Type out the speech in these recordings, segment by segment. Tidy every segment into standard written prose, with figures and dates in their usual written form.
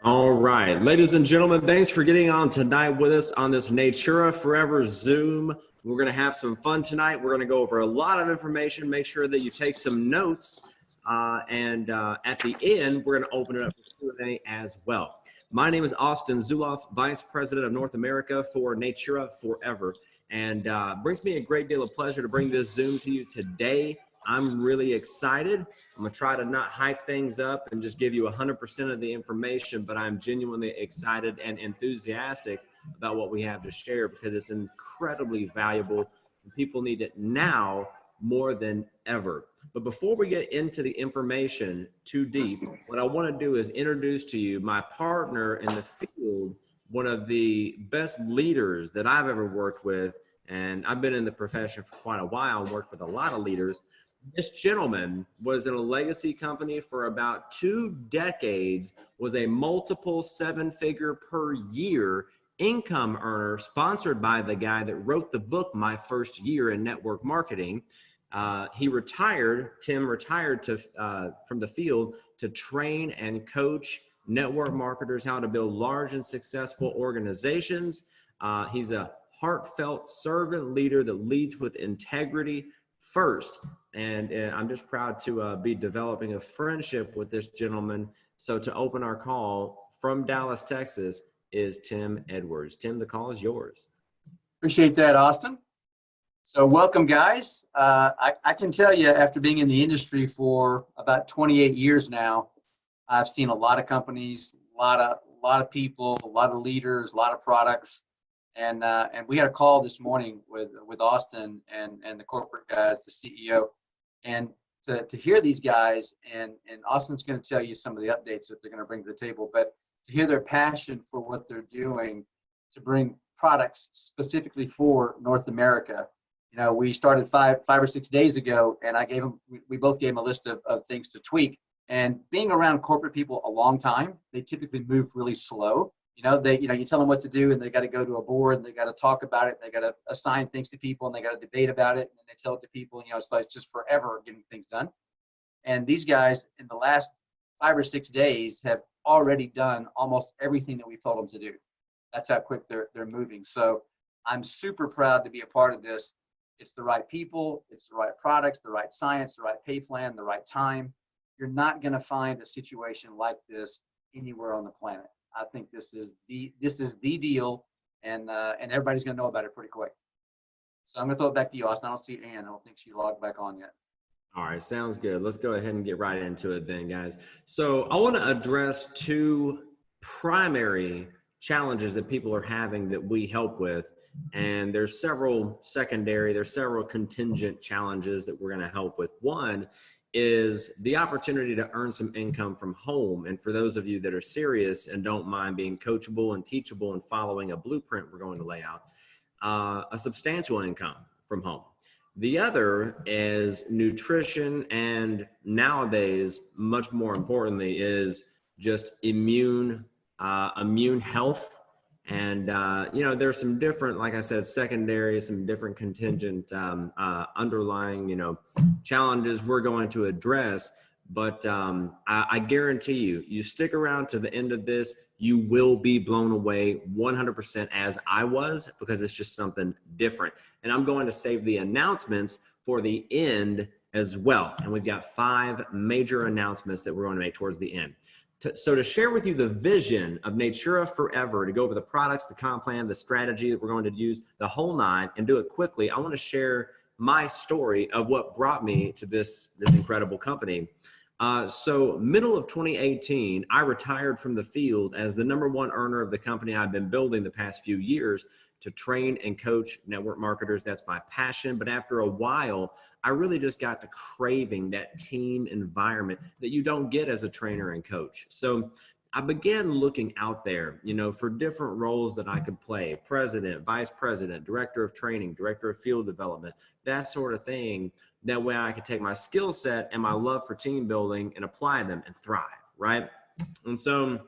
All right, ladies and gentlemen, thanks for getting on tonight with us on this Natura4Ever Zoom. We're going to have some fun tonight. We're going to go over a lot of information. Make sure that you take some notes. And at the end, we're going to open it up for Q&A as well. My name is Austin Zuloff, Vice President of North America for Natura4Ever. And brings me a great deal of pleasure to bring this Zoom to you today. I'm really excited. I'm gonna try to not hype things up and just give you 100% of the information, but I'm genuinely excited and enthusiastic about what we have to share because it's incredibly valuable and people need it now more than ever. But before we get into the information too deep, what I wanna do is introduce to you my partner in the field, one of the best leaders that I've ever worked with, and I've been in the profession for quite a while and worked with a lot of leaders. This gentleman was in a legacy company for about 2 decades, was a multiple 7-figure per year income earner, sponsored by the guy that wrote the book, My First Year in Network Marketing. He retired, Tim retired from the field to train and coach network marketers how to build large and successful organizations. He's a heartfelt servant leader that leads with integrity first. And I'm just proud to be developing a friendship with this gentleman. So to open our call from Dallas, Texas is Tim Edwards. Tim, the call is yours. Appreciate that, Austin. So welcome, guys. I can tell you, after being in the industry for about 28 years now, I've seen a lot of companies, a lot of people, a lot of leaders, a lot of products. And we had a call this morning with Austin and the corporate guys, the CEO, and to hear these guys, and Austin's going to tell you some of the updates that they're going to bring to the table, but to hear their passion for what they're doing to bring products specifically for North America. You know, we started five or 6 days ago, and we both gave him a list of things to tweak. And being around corporate people a long time, they typically move really slow. You tell them what to do, and they got to go to a board, and they got to talk about it, and they got to assign things to people, and they got to debate about it, and then they tell it to people. So it's just forever getting things done. And these guys, in the last 5 or 6 days, have already done almost everything that we've told them to do. That's how quick they're moving. So I'm super proud to be a part of this. It's the right people, it's the right products, the right science, the right pay plan, the right time. You're not going to find a situation like this anywhere on the planet. I think this is the deal, and everybody's going to know about it pretty quick. So I'm going to throw it back to you, Austin. I don't see Ann. I don't think she logged back on yet. All right, sounds good. Let's go ahead and get right into it then, guys. So I want to address 2 primary challenges that people are having that we help with. And there's several contingent challenges that we're going to help with. One is the opportunity to earn some income from home. And for those of you that are serious and don't mind being coachable and teachable and following a blueprint we're going to lay out, a substantial income from home. The other is nutrition, and nowadays, much more importantly, is just immune health. And, there's some different, like I said, secondary, some different contingent underlying, challenges we're going to address. But I guarantee you stick around to the end of this, you will be blown away 100%, as I was, because it's just something different. And I'm going to save the announcements for the end as well. And we've got 5 major announcements that we're going to make towards the end. So to share with you the vision of Natura4Ever, to go over the products, the comp plan, the strategy that we're going to use, the whole 9, and do it quickly, I want to share my story of what brought me to this incredible company. So middle of 2018, I retired from the field as the #1 earner of the company I've been building the past few years to train and coach network marketers. That's my passion. But after a while, I really just got to craving that team environment that you don't get as a trainer and coach. So I began looking out there, for different roles that I could play: president, vice president, director of training, director of field development, that sort of thing. That way I could take my skill set and my love for team building and apply them and thrive, right? And so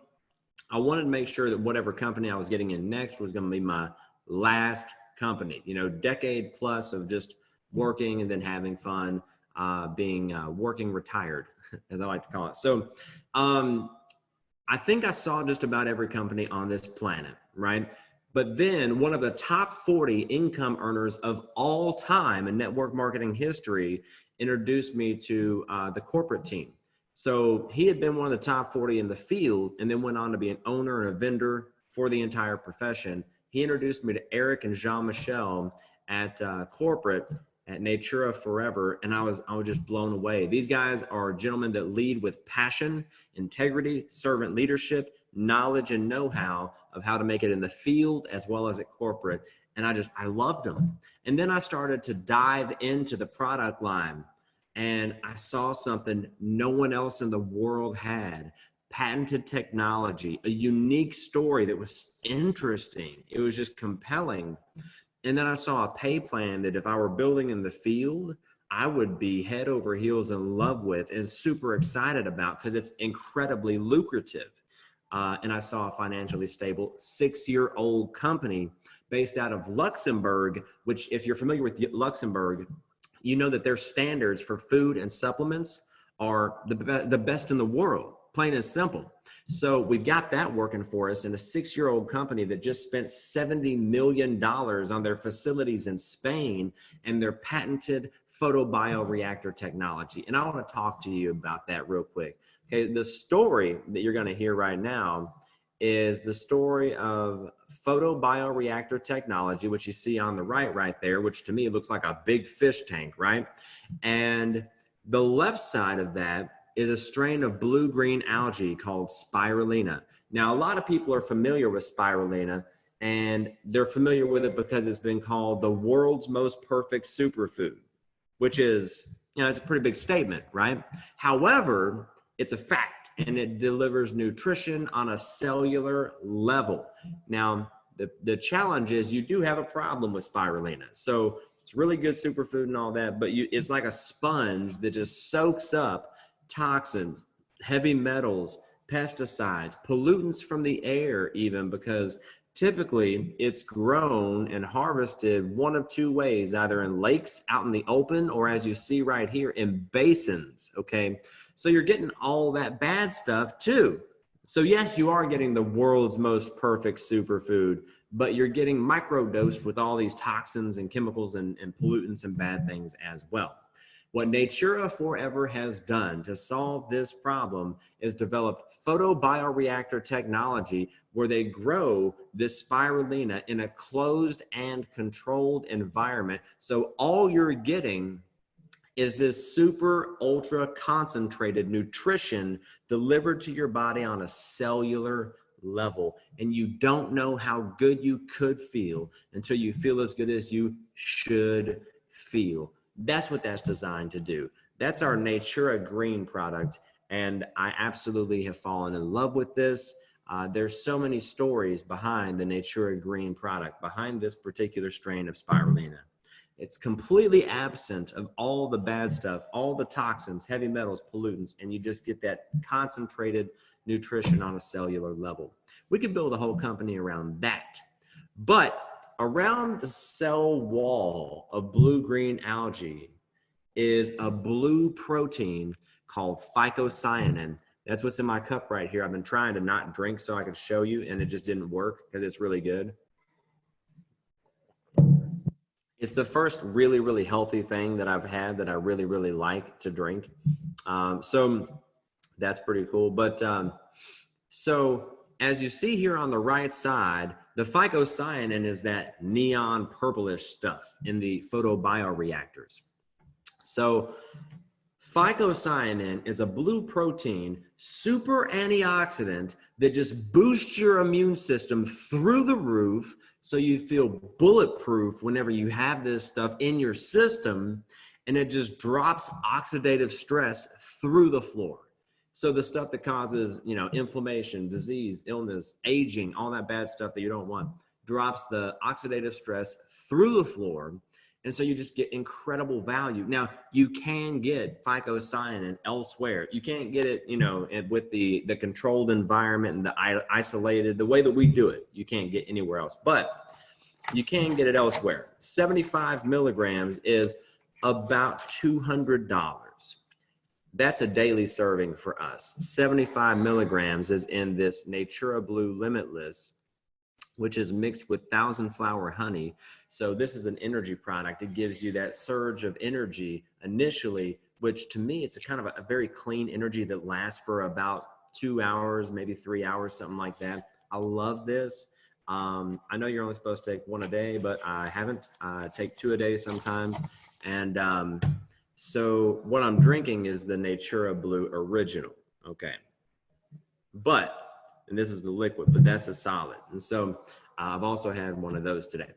I wanted to make sure that whatever company I was getting in next was going to be my last company, decade plus of just working and then having fun, working retired. as I like to call it. So I think I saw just about every company on this planet, right? But then one of the top 40 income earners of all time in network marketing history introduced me to the corporate team. So he had been one of the top 40 in the field and then went on to be an owner and a vendor for the entire profession. He introduced me to Eric and Jean-Michel at corporate at Natura4Ever, and I was just blown away. These guys are gentlemen that lead with passion, integrity, servant leadership, knowledge, and know-how of how to make it in the field as well as at corporate. And I loved them. And then I started to dive into the product line, and I saw something no one else in the world had. Patented technology, a unique story that was interesting. It was just compelling. And then I saw a pay plan that if I were building in the field, I would be head over heels in love with and super excited about because it's incredibly lucrative. And I saw a financially stable 6-year-old company based out of Luxembourg, which if you're familiar with Luxembourg, you know that their standards for food and supplements are the best in the world, plain and simple. So we've got that working for us in a 6-year-old company that just spent $70 million on their facilities in Spain and their patented photobioreactor technology. And I want to talk to you about that real quick. Okay, the story that you're going to hear right now is the story of photobioreactor technology, which you see on the right there, which to me looks like a big fish tank, right? And the left side of that is a strain of blue-green algae called spirulina. Now, a lot of people are familiar with spirulina, and they're familiar with it because it's been called the world's most perfect superfood, which is, it's a pretty big statement, right? However, it's a fact, and it delivers nutrition on a cellular level. Now, the challenge is you do have a problem with spirulina. So it's really good superfood and all that, but it's like a sponge that just soaks up toxins, heavy metals, pesticides, pollutants from the air even, because typically it's grown and harvested one of two ways, either in lakes out in the open or as you see right here in basins, okay? So you're getting all that bad stuff too. So yes, you are getting the world's most perfect superfood, but you're getting microdosed with all these toxins and chemicals and pollutants and bad things as well. What Natura4Ever has done to solve this problem is develop photobioreactor technology where they grow this spirulina in a closed and controlled environment. So all you're getting is this super ultra concentrated nutrition delivered to your body on a cellular level. And you don't know how good you could feel until you feel as good as you should feel. That's what that's designed to do. That's our Natura Green product. And I absolutely have fallen in love with this. There's so many stories behind the Natura Green product, behind this particular strain of spirulina. It's completely absent of all the bad stuff, all the toxins, heavy metals, pollutants, and you just get that concentrated nutrition on a cellular level. We could build a whole company around that. But around the cell wall of blue-green algae is a blue protein called phycocyanin. That's what's in my cup right here. I've been trying to not drink so I could show you, and it just didn't work because it's really good. It's the first really, really healthy thing that I've had that I really, really like to drink. So that's pretty cool. But so as you see here on the right side, the phycocyanin is that neon purplish stuff in the photobioreactors. So phycocyanin is a blue protein, super antioxidant that just boosts your immune system through the roof so you feel bulletproof whenever you have this stuff in your system, and it just drops oxidative stress through the floor. So the stuff that causes, inflammation, disease, illness, aging, all that bad stuff that you don't want, drops the oxidative stress through the floor. And so you just get incredible value. Now, you can get phycocyanin elsewhere. You can't get it, with the controlled environment and the isolated, the way that we do it. You can't get anywhere else, but you can get it elsewhere. 75 milligrams is about $200. That's a daily serving for us. 75 milligrams is in this Natura Blue Limitless, which is mixed with 1,000 flower honey. So this is an energy product. It gives you that surge of energy initially, which to me, it's a kind of a very clean energy that lasts for about 2 hours, maybe 3 hours, something like that. I love this. I know you're only supposed to take 1 a day, but I haven't. I take 2 a day sometimes. And so what I'm drinking is the Natura Blue Original, okay? But, and this is the liquid, but that's a solid. And so I've also had one of those today.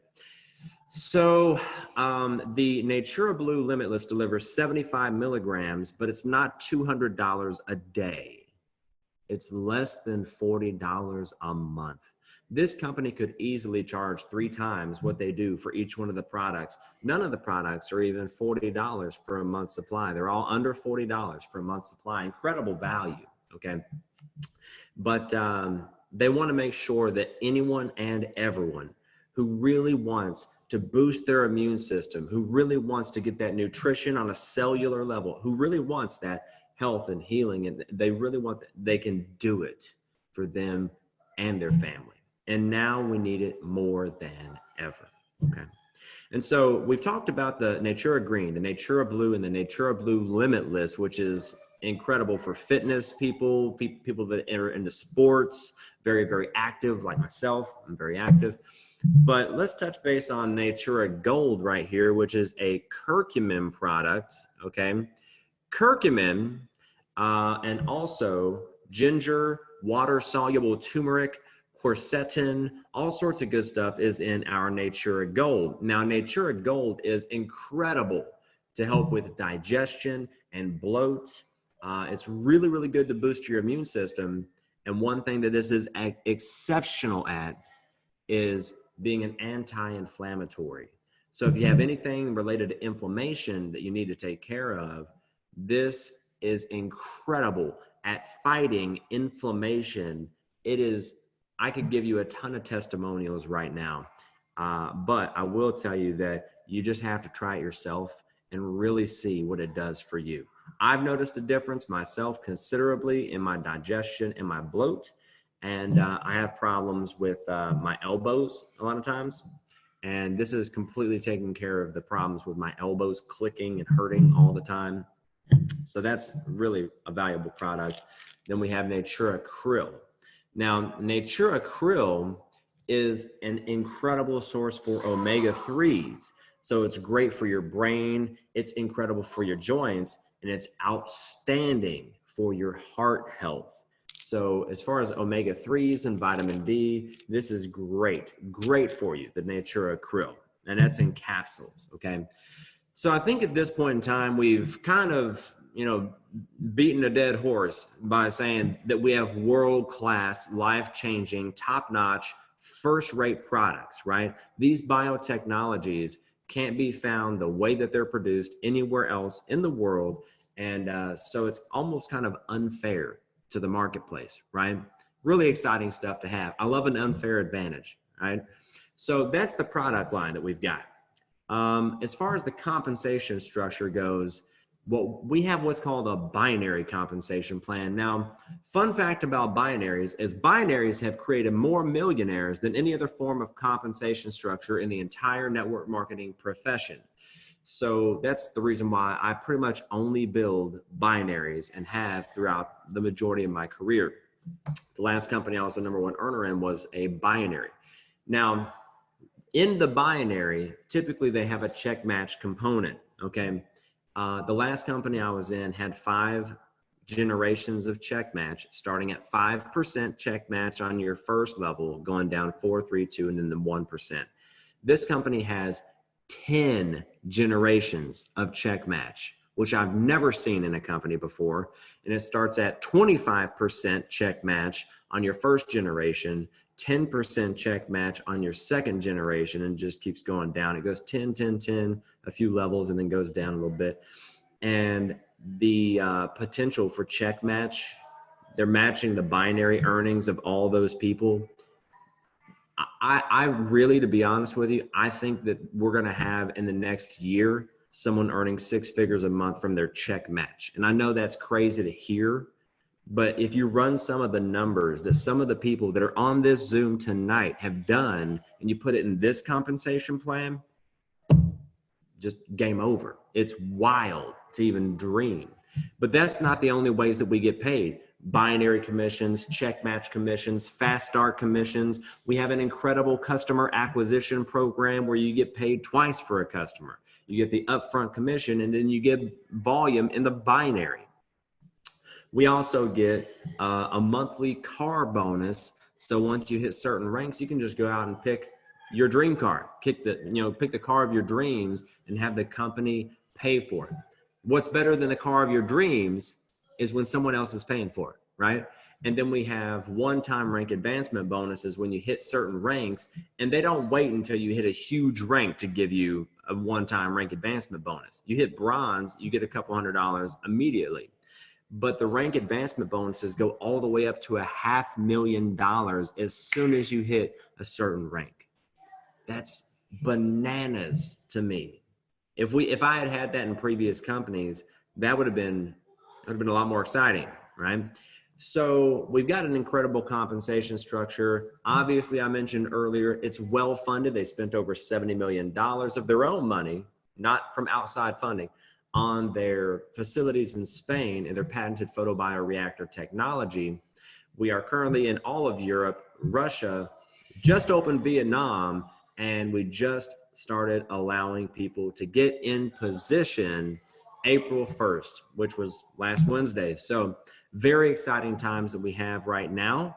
So the Natura Blue Limitless delivers 75 milligrams, but it's not $200 a day. It's less than $40 a month. This company could easily charge 3 times what they do for each one of the products. None of the products are even $40 for a month's supply. They're all under $40 for a month's supply. Incredible value, okay? But they want to make sure that anyone and everyone who really wants to boost their immune system, who really wants to get that nutrition on a cellular level, who really wants that health and healing, and they really want that, they can do it for them and their family. And now we need it more than ever, okay? And so we've talked about the Natura Green, the Natura Blue, and the Natura Blue Limitless, which is incredible for fitness people, people that are into sports, very, very active like myself. I'm very active. But let's touch base on Natura Gold right here, which is a curcumin product, okay? Curcumin and also ginger, water-soluble turmeric, quercetin, all sorts of good stuff is in our Natura Gold. Now, Natura Gold is incredible to help with digestion and bloat. It's really, really good to boost your immune system. And one thing that this is exceptional at is being an anti-inflammatory. So if you have anything related to inflammation that you need to take care of, this is incredible at fighting inflammation. It is, I could give you a ton of testimonials right now, but I will tell you that you just have to try it yourself and really see what it does for you. I've noticed a difference myself considerably in my digestion and my bloat, and I have problems with my elbows a lot of times, and this is completely taking care of the problems with my elbows clicking and hurting all the time. So that's really a valuable product. Then we have Natura Krill. Now, Natura Krill is an incredible source for omega-3s. So it's great for your brain, it's incredible for your joints, and it's outstanding for your heart health. So as far as omega-3s and vitamin D, this is great for you, the Natura Krill. And that's in capsules, okay? So I think at this point in time, we've kind of, beaten a dead horse by saying that we have world-class, life-changing, top-notch, first-rate products, right? These biotechnologies can't be found the way that they're produced anywhere else in the world. And so it's almost kind of unfair to the marketplace, right? Really exciting stuff to have. I love an unfair advantage, right? So that's the product line that we've got. As far as the compensation structure goes, we have what's called a binary compensation plan. Now, fun fact about binaries is binaries have created more millionaires than any other form of compensation structure in the entire network marketing profession. So that's the reason why I pretty much only build binaries and have throughout the majority of my career. The last company I was the #1 earner in was a binary. Now, in the binary, typically they have a check match component, okay? The last company I was in had 5 generations of check match, starting at 5% check match on your first level, going down 4, 3, 2, and then the 1%. This company has 10 generations of check match, which I've never seen in a company before. And it starts at 25% check match on your first generation, 10% check match on your second generation, and just keeps going down. It goes 10, 10, 10, a few levels, and then goes down a little bit. And the potential for check match, they're matching the binary earnings of all those people. I really, to be honest with you, I think that we're going to have in the next year someone earning 6 figures a month from their check match. And I know that's crazy to hear, but if you run some of the numbers that some of the people that are on this Zoom tonight have done, and you put it in this compensation plan, just game over. It's wild to even dream. But that's not the only ways that we get paid. Binary commissions, check match commissions, fast start commissions. We have an incredible customer acquisition program where you get paid twice for a customer. You get the upfront commission, and then you get volume in the binary. We also get a monthly car bonus. So once you hit certain ranks, you can just go out and pick your dream car, pick the car of your dreams and have the company pay for it. What's better than the car of your dreams is when someone else is paying for it, right? And then we have one-time rank advancement bonuses when you hit certain ranks, and they don't wait until you hit a huge rank to give you a one-time rank advancement bonus. You hit bronze, you get a couple $100 immediately. But the rank advancement bonuses go all the way up to $500,000 as soon as you hit a certain rank. That's bananas to me. If I had had that in previous companies, that would have been a lot more exciting, right? So we've got an incredible compensation structure. Obviously, I mentioned earlier, it's well funded. They spent over $70 million of their own money, not from outside funding, on their facilities in Spain and their patented photobioreactor technology. We are currently in all of Europe, Russia, just opened Vietnam, and we just started allowing people to get in position April 1st, which was last Wednesday. So very exciting times that we have right now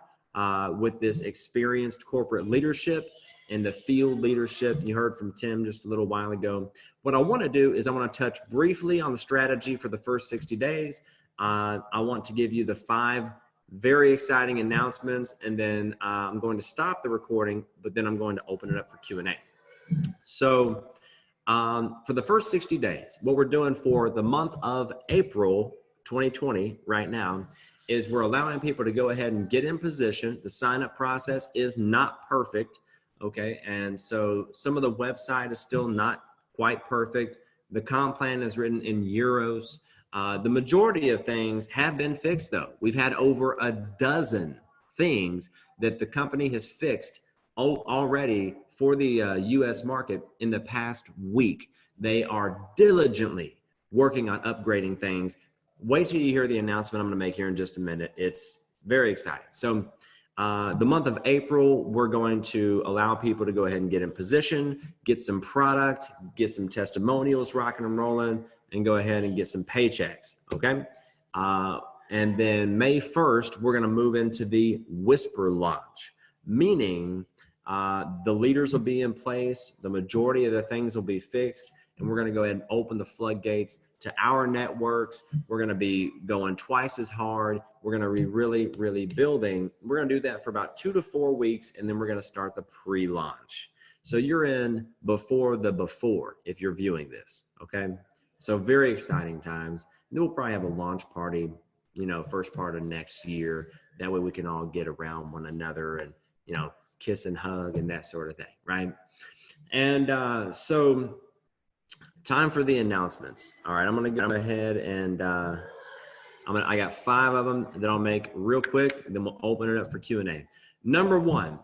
with this experienced corporate leadership and the field leadership. You heard from Tim just a little while ago. What I want to do is I want to touch briefly on the strategy for the first 60 days. I want to give you the 5 very exciting announcements, and then I'm going to stop the recording, but then I'm going to open it up for Q&A. So for the first 60 days, what we're doing for the month of April 2020 right now is we're allowing people to go ahead and get in position. The sign-up process is not perfect, okay? And so some of the website is still not quite perfect. The comp plan is written in euros. The majority of things have been fixed, though. We've had over a dozen things that the company has fixed already for the US market in the past week. They are diligently working on upgrading things. Wait till you hear the announcement I'm going to make here in just a minute. It's very exciting. So the month of April, we're going to allow people to go ahead and get in position, get some product, get some testimonials rocking and rolling, and go ahead and get some paychecks, okay? And then May 1st, we're going to move into the whisper launch, meaning the leaders will be in place, the majority of the things will be fixed, and we're going to go ahead and open the floodgates to our networks. We're going to be going twice as hard. We're going to be really, really building. We're going to do that for about 2 to 4 weeks, and then we're going to start the pre-launch. So you're in before if you're viewing this, okay? So very exciting times. And then we'll probably have a launch party, first part of next year. That way we can all get around one another and, kiss and hug and that sort of thing, right? And so time for the announcements. All right, I'm gonna go ahead and I got 5 of them that I'll make real quick, and then we'll open it up for Q&A. Number 1,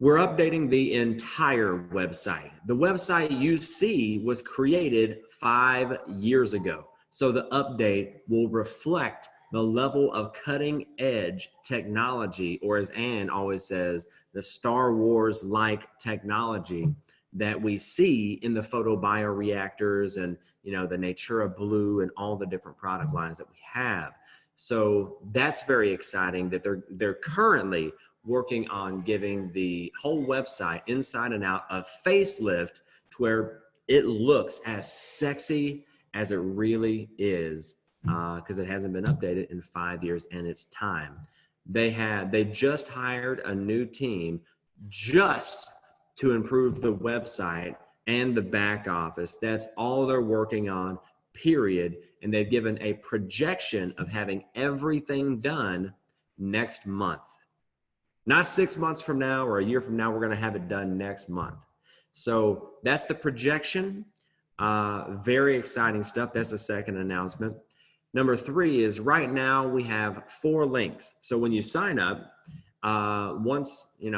we're updating the entire website. The website you see was created 5 years ago. So the update will reflect the level of cutting edge technology, or as Ann always says, the Star Wars-like technology that we see in the photobioreactors and, the Natura Blue and all the different product lines that we have. So that's very exciting that they're currently working on giving the whole website inside and out a facelift to where it looks as sexy as it really is, because it hasn't been updated in 5 years, and it's time. They just hired a new team just to improve the website and the back office. That's all they're working on, period. And they've given a projection of having everything done next month. Not 6 months from now or a year from now, we're going to have it done next month. So that's the projection. Very exciting stuff. That's the second announcement. Number 3 is right now we have 4 links. So when you sign up, once you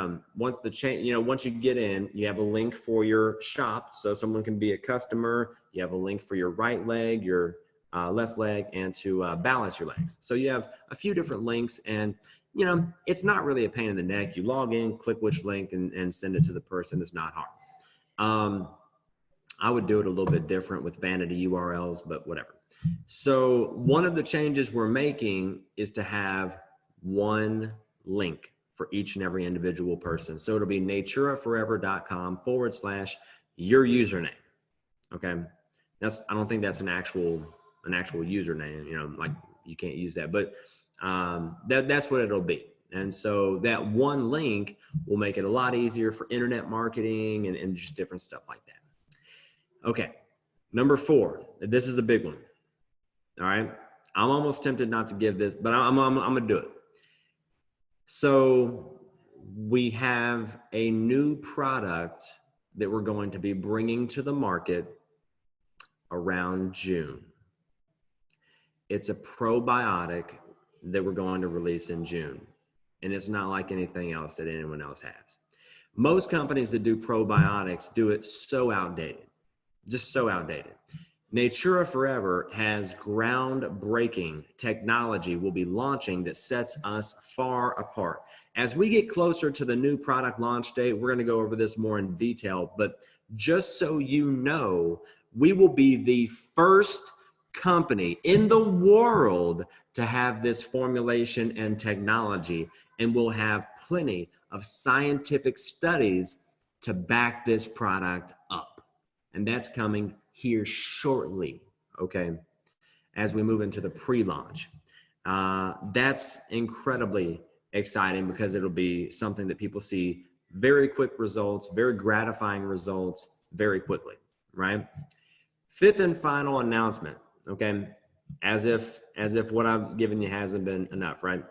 get in, you have a link for your shop. So someone can be a customer. You have a link for your right leg, your left leg, and to balance your legs. So you have a few different links, and it's not really a pain in the neck. You log in, click which link, and send it to the person. It's not hard. I would do it a little bit different with vanity URLs, but whatever. So one of the changes we're making is to have one link for each and every individual person. So it'll be natura4ever.com/your username. Okay. I don't think that's an actual username, like you can't use that, but that's what it'll be. And so that one link will make it a lot easier for internet marketing and just different stuff like that. Okay. Number 4, this is a big one. All right. I'm almost tempted not to give this, but I'm going to do it. So we have a new product that we're going to be bringing to the market around June. It's a probiotic that we're going to release in June. And it's not like anything else that anyone else has. Most companies that do probiotics do it so outdated, just so outdated. Natura4Ever has groundbreaking technology we'll be launching that sets us far apart. As we get closer to the new product launch date, we're going to go over this more in detail, but just so you know, we will be the first company in the world to have this formulation and technology, and we'll have plenty of scientific studies to back this product up. And that's coming here shortly, okay, as we move into the pre-launch. That's incredibly exciting because it'll be something that people see very quick results, very gratifying results very quickly, right? 5th and final announcement, okay, as if what I've given you hasn't been enough, right?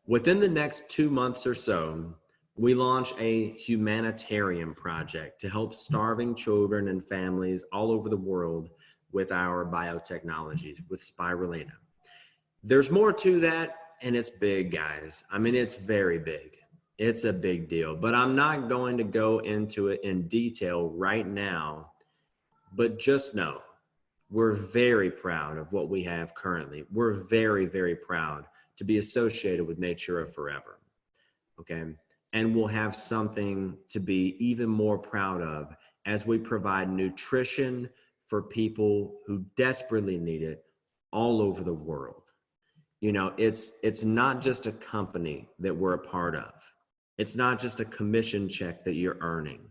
Within the next 2 months or so, we launch a humanitarian project to help starving children and families all over the world with our biotechnologies, with spirulina. There's more to that, and it's big, guys. I mean, it's very big. It's a big deal, but I'm not going to go into it in detail right now, but just know we're very proud of what we have currently. We're very, very proud to be associated with Natura4Ever, okay? And we'll have something to be even more proud of as we provide nutrition for people who desperately need it all over the world. It's not just a company that we're a part of. It's not just a commission check that you're earning.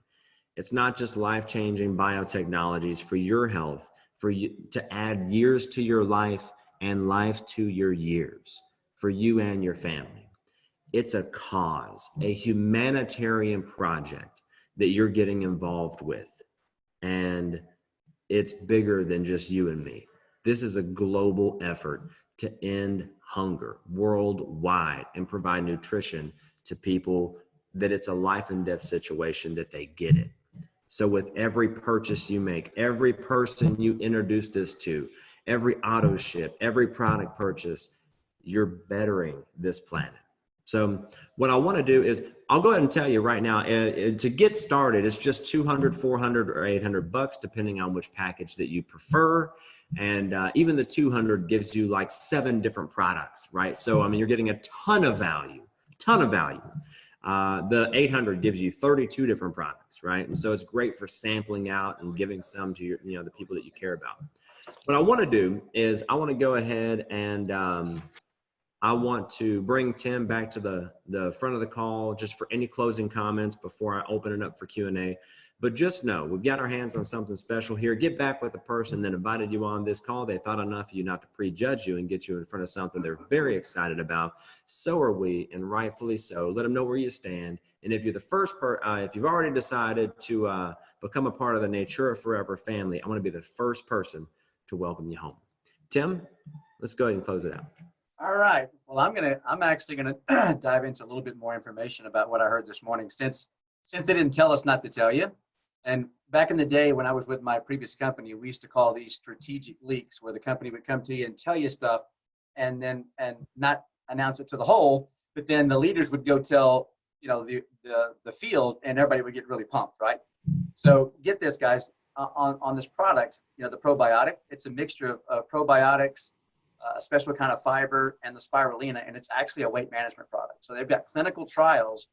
It's not just life-changing biotechnologies for your health, for you to add years to your life and life to your years for you and your family. It's a cause, a humanitarian project that you're getting involved with. And it's bigger than just you and me. This is a global effort to end hunger worldwide and provide nutrition to people that it's a life and death situation, that they get it. So with every purchase you make, every person you introduce this to, every auto ship, every product purchase, you're bettering this planet. So what I want to do is, I'll go ahead and tell you right now, to get started, it's just $200, $400, or $800, depending on which package that you prefer. And even the 200 gives you like 7 different products, right? So, I mean, you're getting a ton of value. The 800 gives you 32 different products, right? And so it's great for sampling out and giving some to your, the people that you care about. What I want to do is I want to go ahead and I want to bring Tim back to the front of the call just for any closing comments before I open it up for Q&A. But just know, we've got our hands on something special here. Get back with the person that invited you on this call. They thought enough of you not to prejudge you and get you in front of something they're very excited about. So are we, and rightfully so. Let them know where you stand. And if you're the first if you've already decided to become a part of the Natura4Ever family, I want to be the first person to welcome you home. Tim, let's go ahead and close it out. All right. Well, I'm actually gonna dive into a little bit more information about what I heard this morning, since they didn't tell us not to tell you. And back in the day when I was with my previous company, we used to call these strategic leaks, where the company would come to you and tell you stuff and not announce it to the whole, but then the leaders would go tell, you know, the field, and everybody would get really pumped, right? So get this, guys, on this product, you know, the probiotic, it's a mixture of probiotics, a special kind of fiber, and the spirulina, and it's actually a weight management product. So they've got clinical trials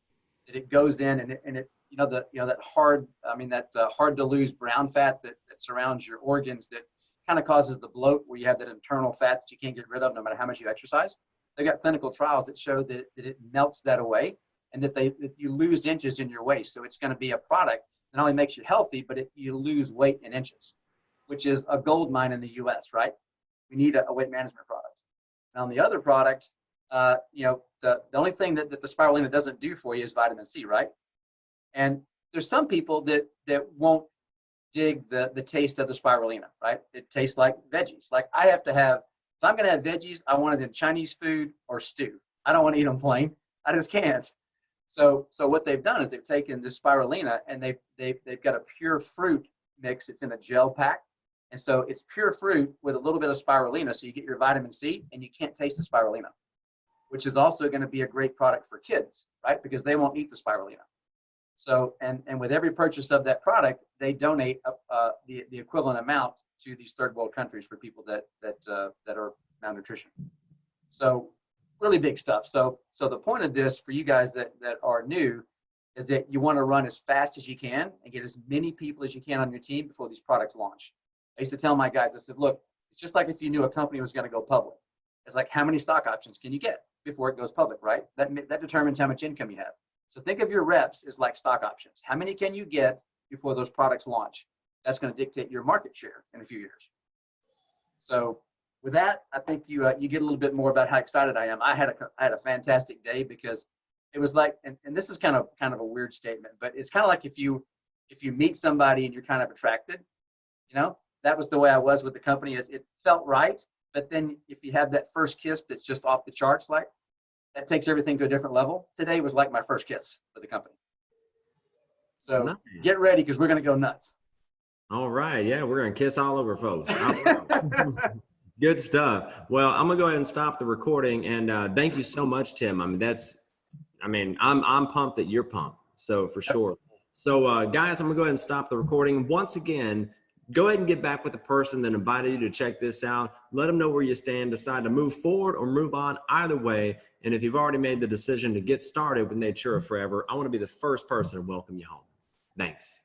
that it goes in, and it you know, that hard, hard to lose brown fat that surrounds your organs, that kind of causes the bloat, where you have that internal fat that you can't get rid of no matter how much you exercise. They've got clinical trials that show that it melts that away, and that you lose inches in your waist. So it's going to be a product that not only makes you healthy, but you lose weight in inches, which is a gold mine in the US, right? We need a weight management product. Now, on the other product, you know, the only thing that the spirulina doesn't do for you is vitamin C, right? And there's some people that won't dig the taste of the spirulina, right? It tastes like veggies. Like, I have to have, if I'm going to have veggies, I want it in Chinese food or stew. I don't want to eat them plain. I just can't. So what they've done is they've taken this spirulina, and they've got a pure fruit mix. It's in a gel pack. And so it's pure fruit with a little bit of spirulina. So you get your vitamin C, and you can't taste the spirulina, which is also going to be a great product for kids, right? Because they won't eat the spirulina. So, and with every purchase of that product, they donate the equivalent amount to these third world countries for people that are malnutrition. So really big stuff. So the point of this for you guys that are new is that you want to run as fast as you can and get as many people as you can on your team before these products launch. I used to tell my guys, I said, look, it's just like if you knew a company was going to go public. It's like, how many stock options can you get before it goes public, right? That determines how much income you have. So think of your reps as like stock options. How many can you get before those products launch? That's going to dictate your market share in a few years. So with that, I think you get a little bit more about how excited I am. I had a fantastic day, because it was like, and this is kind of a weird statement, but it's kind of like if you meet somebody and you're kind of attracted, you know, that was the way I was with the company. It felt right, but then if you have that first kiss that's just off the charts, like, that takes everything to a different level. Today was like my first kiss with the company. So nice. Get ready, because we're going to go nuts. All right. Yeah, we're going to kiss all over folks. Good stuff. Well, I'm going to go ahead and stop the recording. And thank you so much, Tim. I'm pumped that you're pumped. So for sure. So guys, I'm going to go ahead and stop the recording. Once again, go ahead and get back with the person that invited you to check this out. Let them know where you stand. Decide to move forward or move on, either way. And if you've already made the decision to get started with Natura4Ever, I want to be the first person to welcome you home. Thanks.